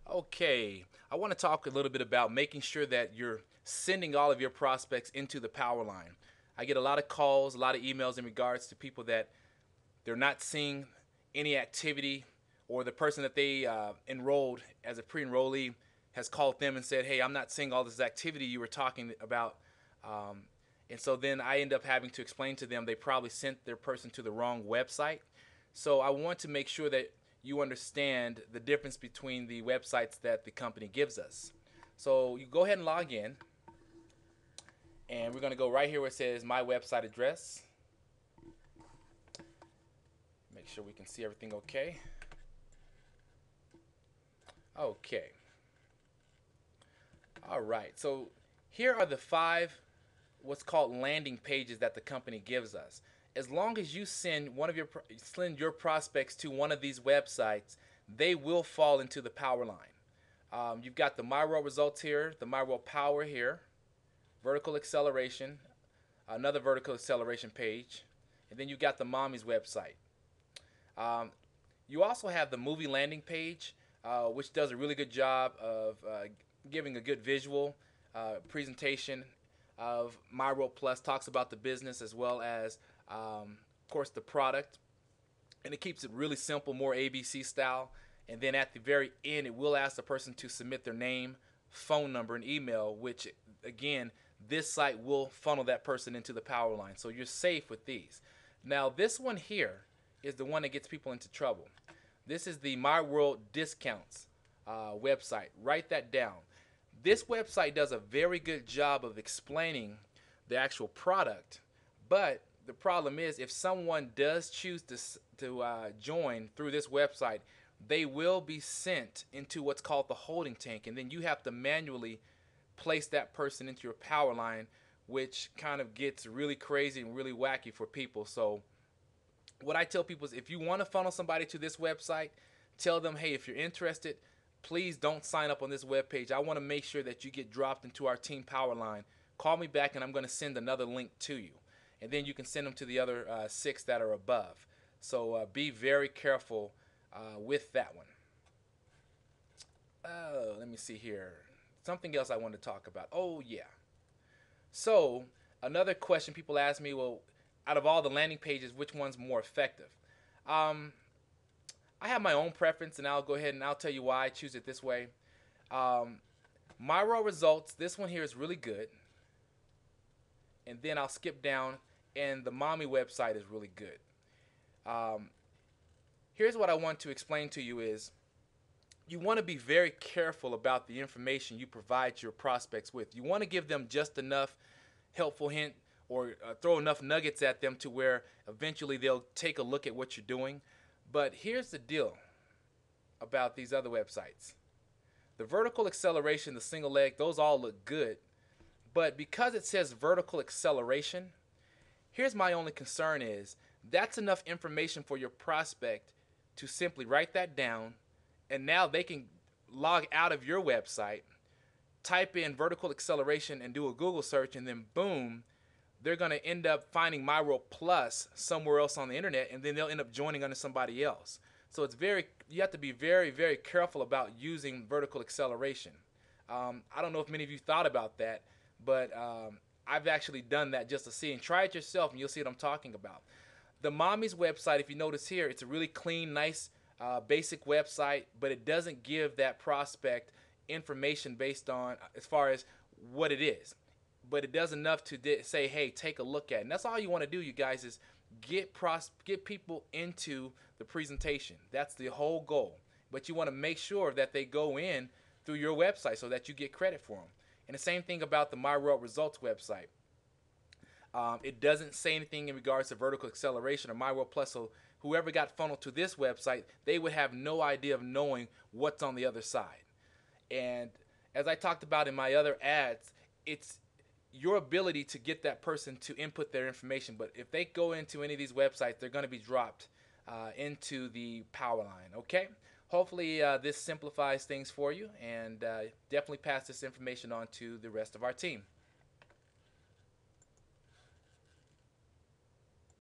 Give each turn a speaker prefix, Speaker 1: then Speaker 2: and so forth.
Speaker 1: Okay, I want to talk a little bit about making sure that you're sending all of your prospects into the power line. I get a lot of calls, a lot of emails in regards to people that they're not seeing any activity, or the person that they enrolled as a pre-enrollee has called them and said, "Hey, I'm not seeing all this activity you were talking about." Um, and so then I end up having to explain to them they probably sent their person to the wrong website. So I want to make sure that you understand the difference between the websites that the company gives us. So you go ahead and log in, and we're going to go right here where it says my website address. Make sure we can see everything okay. Okay. All right. So here are the five what's called landing pages that the company gives us. As long as you send your prospects to one of these websites, they will fall into the power line. You've got the My World results here, the My World Power here, vertical acceleration, another vertical acceleration page, and then you've got the Mommy's website. Um, you also have the movie landing page, which does a really good job of giving a good visual presentation of My World Plus. Talks about the business as well as, of course, the product, and it keeps it really simple, more ABC style. And then at the very end, it will ask the person to submit their name, phone number, and email, which again, this site will funnel that person into the power line. So you're safe with these. Now, this one here is the one that gets people into trouble. This is the My World Discounts website. Write that down. This website does a very good job of explaining the actual product, but the problem is if someone does choose to join through this website, they will be sent into what's called the holding tank, and then you have to manually place that person into your power line, which kind of gets really crazy and really wacky for people. So what I tell people is if you want to funnel somebody to this website, tell them, hey, if you're interested, please don't sign up on this webpage. I want to make sure that you get dropped into our team power line. Call me back and I'm going to send another link to you. And then you can send them to the other six that are above. So be very careful with that one. Let me see here. Something else I want to talk about. Oh, yeah. So, another question people ask me, well, out of all the landing pages, which one's more effective? Um, I have my own preference, and I'll go ahead and I'll tell you why I choose it this way. Um, my raw results, this one here is really good. And then I'll skip down, and the mommy website is really good. Um, here's what I want to explain to you is you want to be very careful about the information you provide your prospects with. You want to give them just enough helpful hint or throw enough nuggets at them to where eventually they'll take a look at what you're doing. But here's the deal about these other websites. The vertical acceleration, the single leg, those all look good. But because it says vertical acceleration, here's my only concern is that's enough information for your prospect to simply write that down, and now they can log out of your website, type in vertical acceleration and do a Google search, and then boom, they're going to end up finding My World Plus somewhere else on the internet, and then they'll end up joining under somebody else. So you have to be very, very careful about using vertical acceleration. I don't know if many of you thought about that, but I've actually done that just to see, and try it yourself and you'll see what I'm talking about. The Mommy's website, if you notice here, it's a really clean, nice, basic website, but it doesn't give that prospect information based on as far as what it is. But it does enough to say, hey, take a look at it. And that's all you want to do, you guys, is get people into the presentation. That's the whole goal. But you want to make sure that they go in through your website so that you get credit for them. And the same thing about the My World Results website. It doesn't say anything in regards to vertical acceleration or My World Plus. So whoever got funneled to this website, they would have no idea of knowing what's on the other side. And as I talked about in my other ads, it's your ability to get that person to input their information. But if they go into any of these websites, they're going to be dropped into the power line. Okay? Hopefully, this simplifies things for you, and definitely pass this information on to the rest of our team.